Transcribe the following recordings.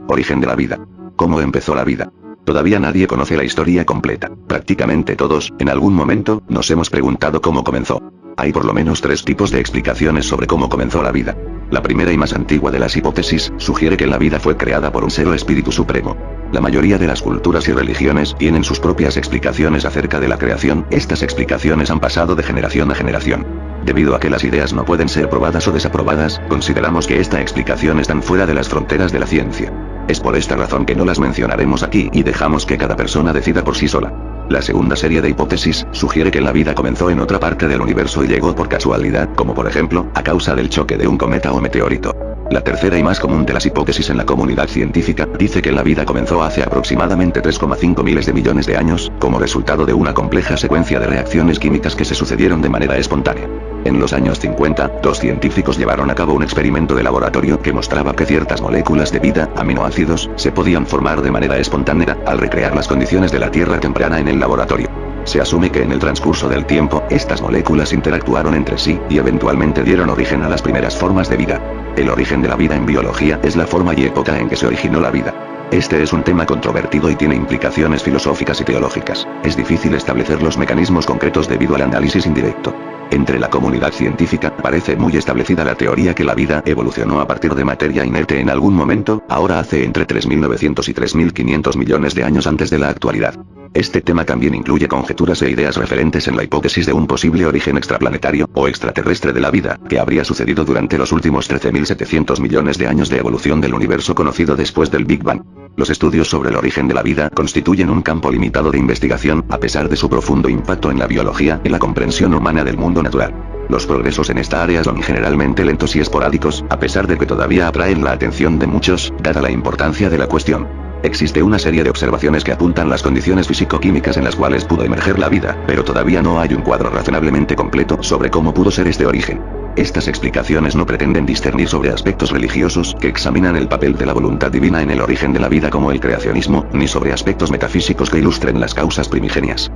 Origen de la vida. ¿Cómo empezó la vida? Todavía nadie conoce la historia completa. Prácticamente todos, en algún momento, nos hemos preguntado cómo comenzó. Hay por lo menos 3 tipos de explicaciones sobre cómo comenzó la vida. La primera y más antigua de las hipótesis, sugiere que la vida fue creada por un ser o espíritu supremo. La mayoría de las culturas y religiones tienen sus propias explicaciones acerca de la creación. Estas explicaciones han pasado de generación a generación. Debido a que las ideas no pueden ser probadas o desaprobadas, consideramos que esta explicación están fuera de las fronteras de la ciencia. Es por esta razón que no las mencionaremos aquí y dejamos que cada persona decida por sí sola. La segunda serie de hipótesis sugiere que la vida comenzó en otra parte del universo y llegó por casualidad, como por ejemplo, a causa del choque de un cometa o meteorito. La tercera y más común de las hipótesis en la comunidad científica, dice que la vida comenzó hace aproximadamente 3,5 miles de millones de años, como resultado de una compleja secuencia de reacciones químicas que se sucedieron de manera espontánea. En los años 50, 2 científicos llevaron a cabo un experimento de laboratorio que mostraba que ciertas moléculas de vida, aminoácidos, se podían formar de manera espontánea, al recrear las condiciones de la Tierra temprana en el laboratorio. Se asume que en el transcurso del tiempo, estas moléculas interactuaron entre sí, y eventualmente dieron origen a las primeras formas de vida. El origen de la vida en biología es la forma y época en que se originó la vida. Este es un tema controvertido y tiene implicaciones filosóficas y teológicas. Es difícil establecer los mecanismos concretos debido al análisis indirecto. Entre la comunidad científica, parece muy establecida la teoría que la vida evolucionó a partir de materia inerte en algún momento, ahora hace entre 3.900 y 3.500 millones de años antes de la actualidad. Este tema también incluye conjeturas e ideas referentes en la hipótesis de un posible origen extraplanetario, o extraterrestre de la vida, que habría sucedido durante los últimos 13.700 millones de años de evolución del universo conocido después del Big Bang. Los estudios sobre el origen de la vida constituyen un campo limitado de investigación, a pesar de su profundo impacto en la biología y la comprensión humana del mundo natural. Los progresos en esta área son generalmente lentos y esporádicos, a pesar de que todavía atraen la atención de muchos, dada la importancia de la cuestión. Existe una serie de observaciones que apuntan las condiciones físico-químicas en las cuales pudo emerger la vida, pero todavía no hay un cuadro razonablemente completo sobre cómo pudo ser este origen. Estas explicaciones no pretenden discernir sobre aspectos religiosos que examinan el papel de la voluntad divina en el origen de la vida como el creacionismo, ni sobre aspectos metafísicos que ilustren las causas primigenias.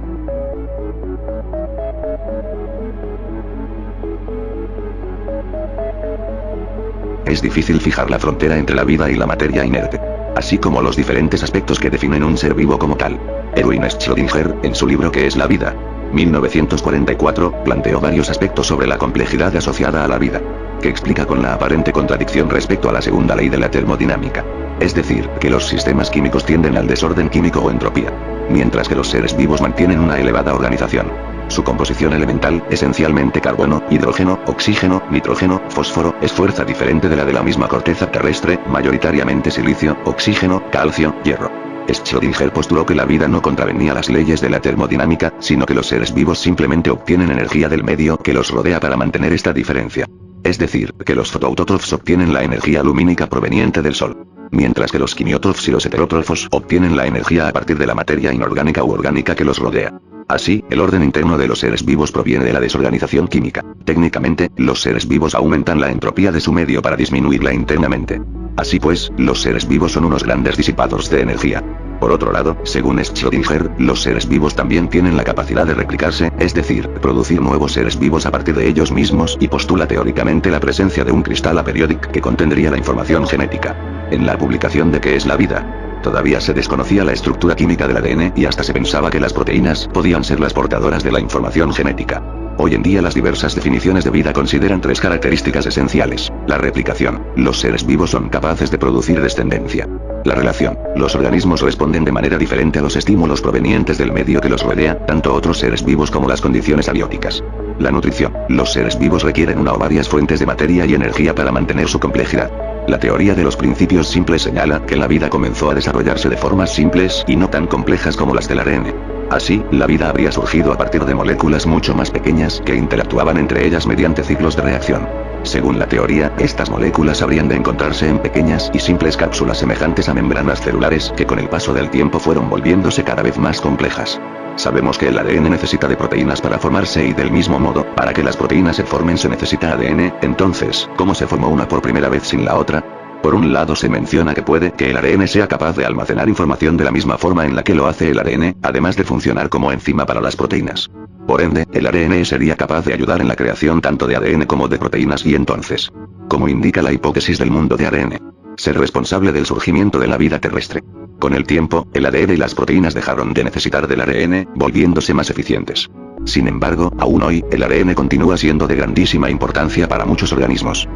Es difícil fijar la frontera entre la vida y la materia inerte, así como los diferentes aspectos que definen un ser vivo como tal. Erwin Schrödinger, en su libro ¿Qué es la vida?, 1944, planteó varios aspectos sobre la complejidad asociada a la vida, que explica con la aparente contradicción respecto a la segunda ley de la termodinámica. Es decir, que los sistemas químicos tienden al desorden químico o entropía, mientras que los seres vivos mantienen una elevada organización. Su composición elemental, esencialmente carbono, hidrógeno, oxígeno, nitrógeno, fósforo, es fuerza diferente de la misma corteza terrestre, mayoritariamente silicio, oxígeno, calcio, hierro. Schrödinger postuló que la vida no contravenía las leyes de la termodinámica, sino que los seres vivos simplemente obtienen energía del medio que los rodea para mantener esta diferencia. Es decir, que los fotoautótrofos obtienen la energía lumínica proveniente del sol, mientras que los quimiótrofos y los heterótrofos obtienen la energía a partir de la materia inorgánica u orgánica que los rodea. Así, el orden interno de los seres vivos proviene de la desorganización química. Técnicamente, los seres vivos aumentan la entropía de su medio para disminuirla internamente. Así pues, los seres vivos son unos grandes disipadores de energía. Por otro lado, según Schrödinger, los seres vivos también tienen la capacidad de replicarse, es decir, producir nuevos seres vivos a partir de ellos mismos, y postula teóricamente la presencia de un cristal aperiódico que contendría la información genética. En la publicación de ¿Qué es la vida?, todavía se desconocía la estructura química del ADN y hasta se pensaba que las proteínas podían ser las portadoras de la información genética. Hoy en día las diversas definiciones de vida consideran 3 características esenciales: la replicación, los seres vivos son capaces de producir descendencia; la relación, los organismos responden de manera diferente a los estímulos provenientes del medio que los rodea, tanto otros seres vivos como las condiciones abióticas; la nutrición, los seres vivos requieren una o varias fuentes de materia y energía para mantener su complejidad. La teoría de los principios simples señala que la vida comenzó a desarrollarse de formas simples y no tan complejas como las del ADN. Así, la vida habría surgido a partir de moléculas mucho más pequeñas que interactuaban entre ellas mediante ciclos de reacción. Según la teoría, estas moléculas habrían de encontrarse en pequeñas y simples cápsulas semejantes a membranas celulares que con el paso del tiempo fueron volviéndose cada vez más complejas. Sabemos que el ADN necesita de proteínas para formarse y del mismo modo, para que las proteínas se formen se necesita ADN, entonces, ¿cómo se formó una por primera vez sin la otra? Por un lado se menciona que puede que el ARN sea capaz de almacenar información de la misma forma en la que lo hace el ADN, además de funcionar como enzima para las proteínas. Por ende, el ARN sería capaz de ayudar en la creación tanto de ADN como de proteínas y entonces, como indica la hipótesis del mundo de ARN, ser responsable del surgimiento de la vida terrestre. Con el tiempo, el ADN y las proteínas dejaron de necesitar del ARN, volviéndose más eficientes. Sin embargo, aún hoy, el ARN continúa siendo de grandísima importancia para muchos organismos.